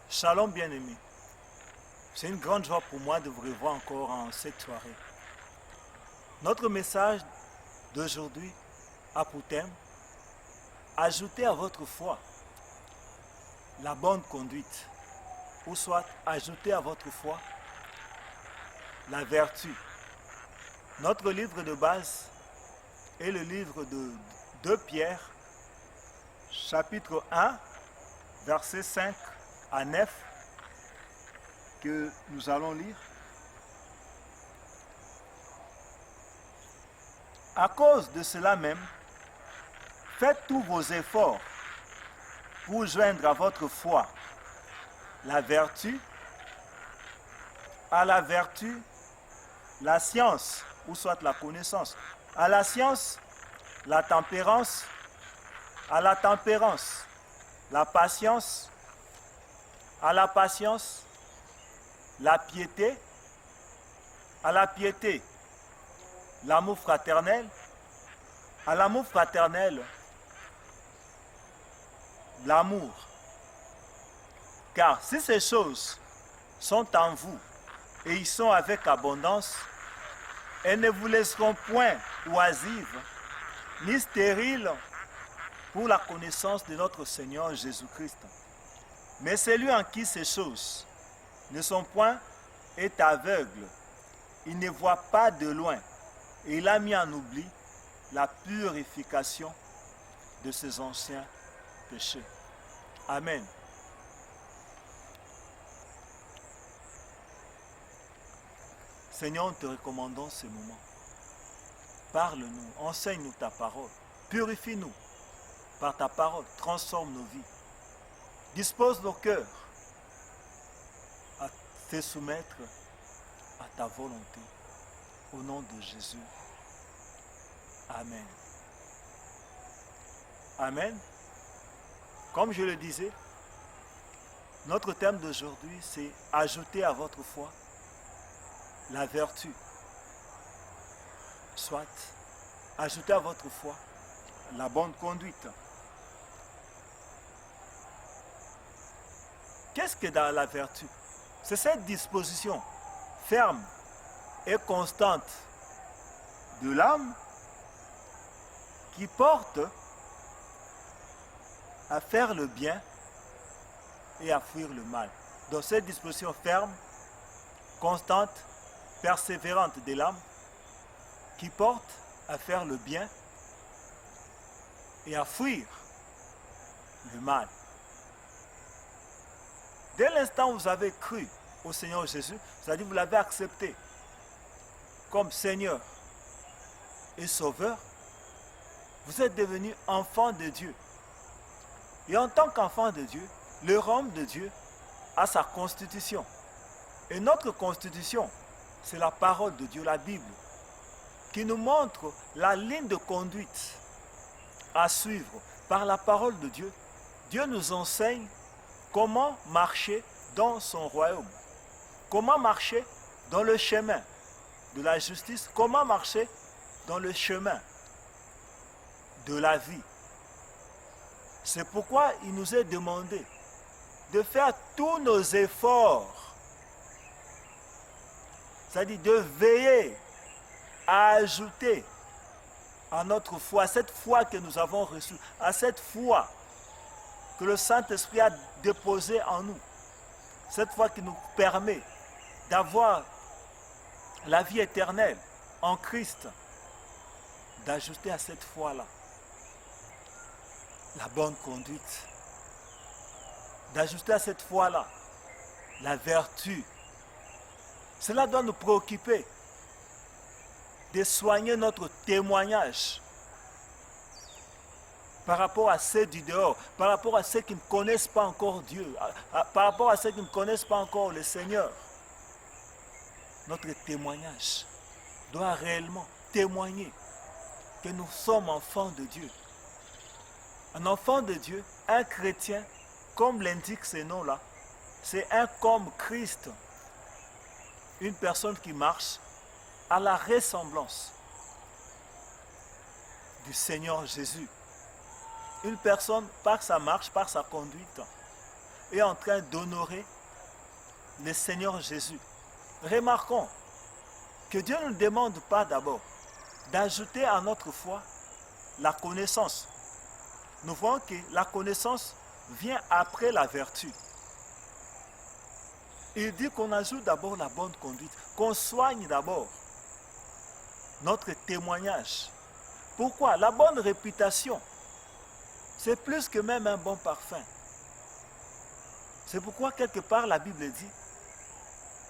Shalom bien-aimés. C'est une grande joie pour moi de vous revoir encore en cette soirée. Notre message d'aujourd'hui a pour thème ajouter à votre foi la bonne conduite, ou soit ajouter à votre foi la vertu. Notre livre de base est le livre de 2 Pierre, chapitre 1, versets 5 à 9, que nous allons lire. À cause de cela même, faites tous vos efforts pour joindre à votre foi la vertu, à la vertu, la science, ou soit la connaissance, à la science, la tempérance, à la tempérance, la patience, à la patience, la piété, à la piété, l'amour fraternel, à l'amour fraternel, l'amour. Car si ces choses sont en vous et ils sont avec abondance, elles ne vous laisseront point oisives ni stériles pour la connaissance de notre Seigneur Jésus-Christ. Mais celui en qui ces choses ne sont point est aveugle, il ne voit pas de loin, et il a mis en oubli la purification de ses anciens péchés. Amen. Seigneur, nous te recommandons ce moment. Parle-nous, enseigne-nous ta parole, purifie-nous par ta parole, transforme nos vies. Dispose nos cœurs à te soumettre à ta volonté. Au nom de Jésus. Amen. Amen. Comme je le disais, notre thème d'aujourd'hui, c'est ajouter à votre foi la vertu. Soit ajouter à votre foi la bonne conduite. Qu'est-ce que dans la vertu? C'est cette disposition ferme et constante de l'âme qui porte à faire le bien et à fuir le mal. Donc cette disposition ferme, constante, persévérante de l'âme qui porte à faire le bien et à fuir le mal. Dès l'instant où vous avez cru au Seigneur Jésus, c'est-à-dire vous l'avez accepté comme Seigneur et Sauveur, vous êtes devenu enfant de Dieu. Et en tant qu'enfant de Dieu, le royaume de Dieu a sa constitution. Et notre constitution, c'est la parole de Dieu, la Bible, qui nous montre la ligne de conduite à suivre. Par la parole de Dieu, Dieu nous enseigne comment marcher dans son royaume, comment marcher dans le chemin de la justice, comment marcher dans le chemin de la vie. C'est pourquoi il nous est demandé de faire tous nos efforts, c'est-à-dire de veiller à ajouter à notre foi, à cette foi que nous avons reçue, à cette foi que le Saint-Esprit a déposée en nous, cette foi qui nous permet d'avoir la vie éternelle en Christ, d'ajouter à cette foi-là la bonne conduite, d'ajouter à cette foi-là la vertu. Cela doit nous préoccuper de soigner notre témoignage par rapport à ceux du dehors, par rapport à ceux qui ne connaissent pas encore Dieu, par rapport à ceux qui ne connaissent pas encore le Seigneur. Notre témoignage doit réellement témoigner que nous sommes enfants de Dieu. Un enfant de Dieu, un chrétien, comme l'indique ce nom-là, c'est un comme Christ, une personne qui marche à la ressemblance du Seigneur Jésus. Une personne, par sa marche, par sa conduite, est en train d'honorer le Seigneur Jésus. Remarquons que Dieu ne nous demande pas d'abord d'ajouter à notre foi la connaissance. Nous voyons que la connaissance vient après la vertu. Il dit qu'on ajoute d'abord la bonne conduite, qu'on soigne d'abord notre témoignage. Pourquoi? La bonne réputation, c'est plus que même un bon parfum. C'est pourquoi quelque part la Bible dit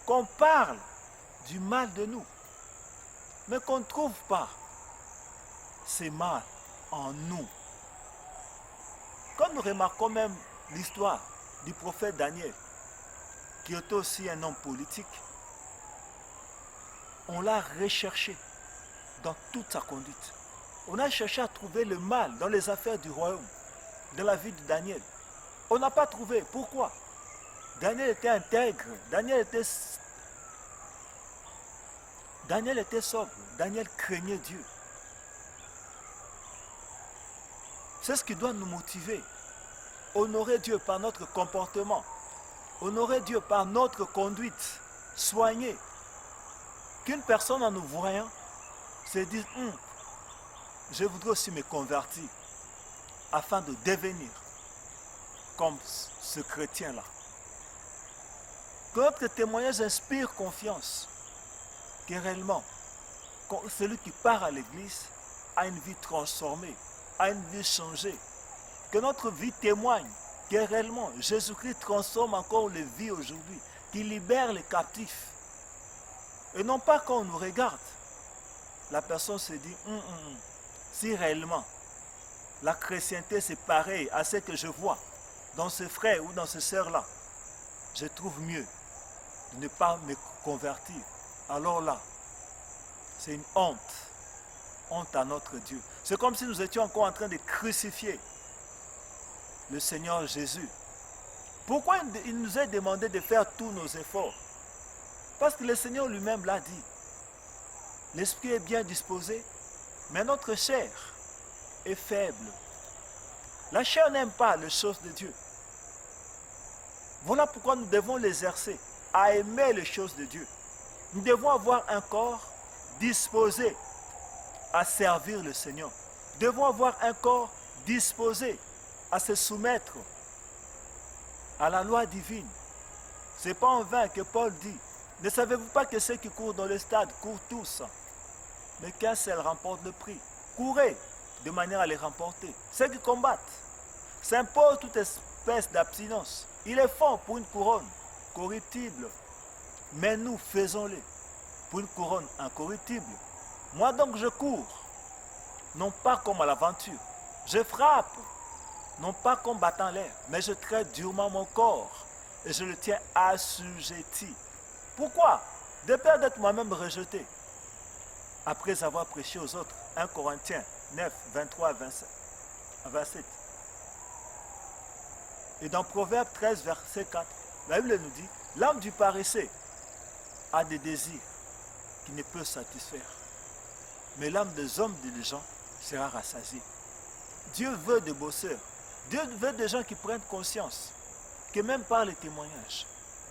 qu'on parle du mal de nous, mais qu'on ne trouve pas ces mal en nous. Quand nous remarquons même l'histoire du prophète Daniel, qui était aussi un homme politique, on l'a recherché dans toute sa conduite. On a cherché à trouver le mal dans les affaires du royaume, dans la vie de Daniel. On n'a pas trouvé. Pourquoi? Daniel était intègre, Daniel était sobre, Daniel craignait Dieu. C'est ce qui doit nous motiver. Honorer Dieu par notre comportement, honorer Dieu par notre conduite, soigner. Qu'une personne en nous voyant se dise, je voudrais aussi me convertir afin de devenir comme ce chrétien-là. Que notre témoignage inspire confiance, que réellement, celui qui part à l'église a une vie transformée, a une vie changée. Que notre vie témoigne que réellement Jésus-Christ transforme encore les vies aujourd'hui, qu'il libère les captifs. Et non pas quand on nous regarde, la personne se dit, si réellement la chrétienté c'est pareil à ce que je vois dans ces frères ou dans ces sœurs-là, je trouve mieux de ne pas me convertir. Alors là, c'est une honte à notre Dieu. C'est comme si nous étions encore en train de crucifier le Seigneur Jésus. Pourquoi il nous est demandé de faire tous nos efforts? Parce que le Seigneur lui-même l'a dit. L'esprit est bien disposé, mais notre chair est faible. La chair n'aime pas les choses de Dieu. Voilà pourquoi nous devons l'exercer à aimer les choses de Dieu. Nous devons avoir un corps disposé à servir le Seigneur. Nous devons avoir un corps disposé à se soumettre à la loi divine. Ce n'est pas en vain que Paul dit, ne savez-vous pas que ceux qui courent dans le stade courent tous, mais qu'un seul remporte le prix? Courez de manière à les remporter. Ceux qui combattent s'imposent toute espèce d'abstinence. Ils le font pour une couronne corruptible, mais nous faisons-le pour une couronne incorruptible. Moi donc je cours, non pas comme à l'aventure. Je frappe, non pas comme battant l'air, mais je traite durement mon corps et je le tiens assujetti. Pourquoi? De peur d'être moi-même rejeté, après avoir prêché aux autres. 1 Corinthiens 9, 23 à 27. Et dans Proverbe 13, verset 4, la Bible nous dit, l'âme du paresseux a des désirs qui ne peut satisfaire, mais l'âme des hommes diligents sera rassasiée. Dieu veut des bosseurs. Dieu veut des gens qui prennent conscience que même par les témoignages,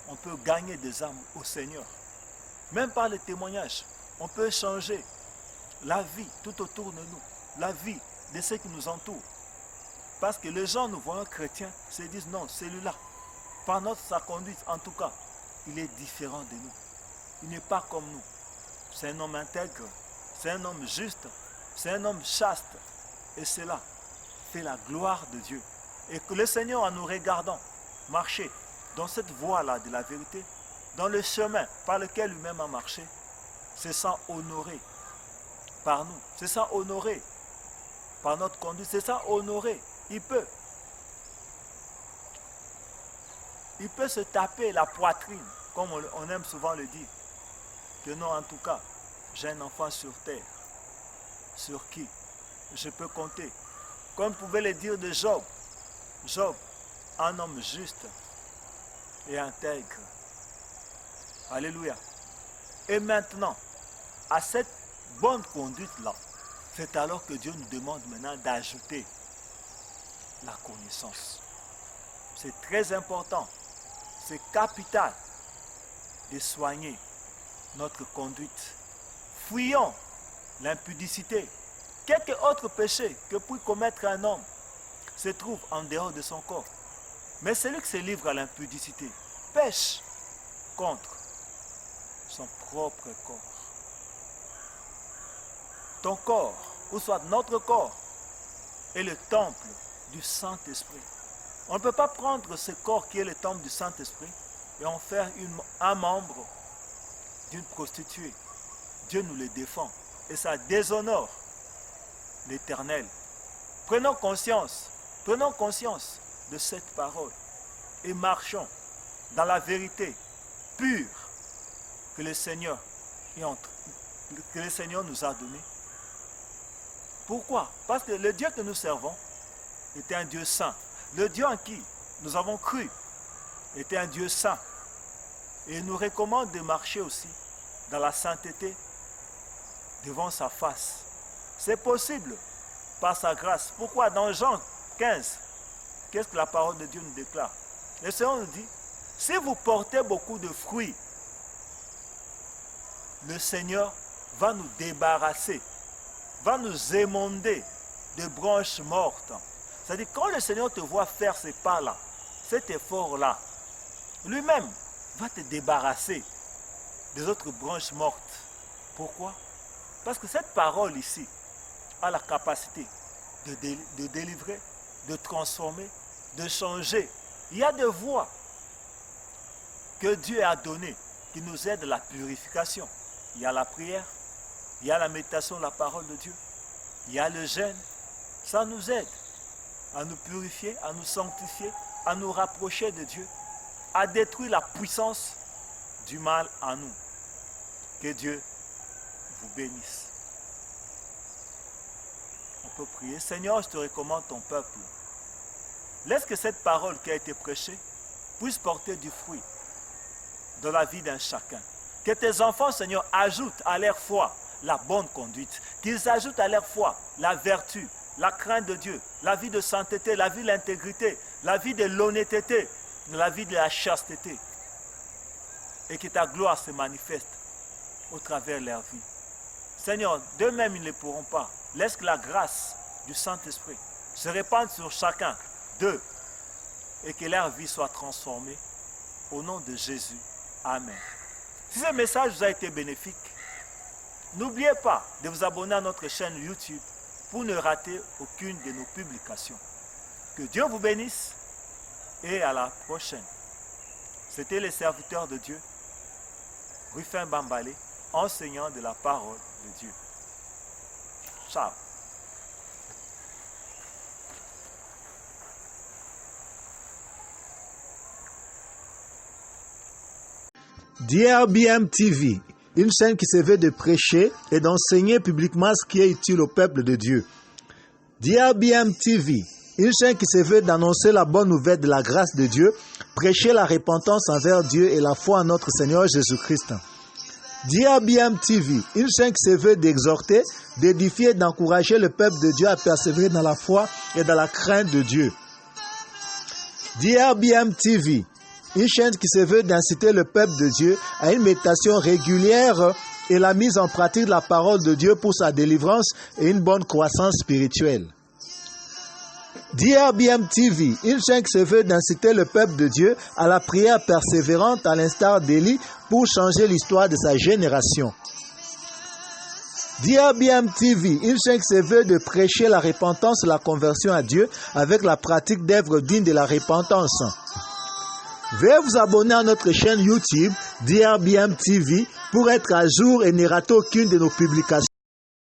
on peut gagner des âmes au Seigneur. Même par les témoignages, on peut changer la vie tout autour de nous, la vie de ceux qui nous entourent. Parce que les gens nous voient chrétiens, se disent non, celui-là, par sa conduite en tout cas, il est différent de nous. Il n'est pas comme nous. C'est un homme intègre, c'est un homme juste, c'est un homme chaste. Et cela fait la gloire de Dieu. Et que le Seigneur, en nous regardant marcher dans cette voie-là de la vérité, dans le chemin par lequel lui-même a marché, se sent honoré par nous, se sent honoré par notre conduite, se sent honoré. Il peut se taper la poitrine, comme on aime souvent le dire, que non, en tout cas, j'ai un enfant sur terre, sur qui je peux compter. Comme pouvait le dire de Job. Job, un homme juste et intègre. Alléluia. Et maintenant, à cette bonne conduite-là, c'est alors que Dieu nous demande maintenant d'ajouter la connaissance. c'est très important, c'est capital de soigner notre conduite. Fuyons l'impudicité. Quelque autre péché que peut commettre un homme se trouve en dehors de son corps. Mais celui qui se livre à l'impudicité pêche contre son propre corps. Ton corps, ou soit notre corps, est le temple du Saint-Esprit. On ne peut pas prendre ce corps qui est le temple du Saint-Esprit et en faire un membre d'une prostituée. Dieu nous le défend et ça déshonore l'Éternel. Prenons conscience de cette parole et marchons dans la vérité pure que le Seigneur nous a donnée. Pourquoi? Parce que le Dieu que nous servons était un Dieu saint. Le Dieu en qui nous avons cru était un Dieu saint. Et il nous recommande de marcher aussi dans la sainteté devant sa face. C'est possible par sa grâce. Pourquoi? Dans Jean 15, qu'est-ce que la parole de Dieu nous déclare? Le Seigneur nous dit, si vous portez beaucoup de fruits, le Seigneur va nous débarrasser, va nous émonder de branches mortes. C'est-à-dire, quand le Seigneur te voit faire ces pas-là, cet effort-là, lui-même va te débarrasser des autres branches mortes. Pourquoi? Parce que cette parole ici a la capacité de délivrer, de transformer, de changer. Il y a des voies que Dieu a données qui nous aident à la purification. Il y a la prière, il y a la méditation de la parole de Dieu, il y a le jeûne. Ça nous aide à nous purifier, à nous sanctifier, à nous rapprocher de Dieu, à détruire la puissance du mal en nous. Que Dieu vous bénisse. On peut prier. Seigneur, je te recommande ton peuple. Laisse que cette parole qui a été prêchée puisse porter du fruit dans la vie d'un chacun. Que tes enfants, Seigneur, ajoutent à leur foi la bonne conduite. Qu'ils ajoutent à leur foi la vertu, la crainte de Dieu, la vie de sainteté, la vie de l'intégrité, la vie de l'honnêteté, la vie de la chasteté. Et que ta gloire se manifeste au travers de leur vie. Seigneur, d'eux-mêmes, ils ne pourront pas. Laisse que la grâce du Saint-Esprit se répande sur chacun d'eux et que leur vie soit transformée. Au nom de Jésus. Amen. Si ce message vous a été bénéfique, n'oubliez pas de vous abonner à notre chaîne YouTube pour ne rater aucune de nos publications. Que Dieu vous bénisse et à la prochaine. C'était les serviteurs de Dieu, Rufin Bambalé, enseignant de la parole de Dieu. Ciao. DRBM TV, une chaîne qui se veut de prêcher et d'enseigner publiquement ce qui est utile au peuple de Dieu. DRBM TV, une chaîne qui se veut d'annoncer la bonne nouvelle de la grâce de Dieu, prêcher la repentance envers Dieu et la foi en notre Seigneur Jésus-Christ. DRBM TV, une chaîne qui se veut d'exhorter, d'édifier et d'encourager le peuple de Dieu à persévérer dans la foi et dans la crainte de Dieu. DRBM TV, une chaîne qui se veut d'inciter le peuple de Dieu à une méditation régulière et la mise en pratique de la parole de Dieu pour sa délivrance et une bonne croissance spirituelle. DRBM TV, une chaîne qui se veut d'inciter le peuple de Dieu à la prière persévérante à l'instar d'Élie pour changer l'histoire de sa génération. DRBM TV, une chaîne qui se veut de prêcher la repentance et la conversion à Dieu avec la pratique d'œuvres dignes de la repentance. Veuillez vous abonner à notre chaîne YouTube DRBM TV pour être à jour et ne rater aucune de nos publications.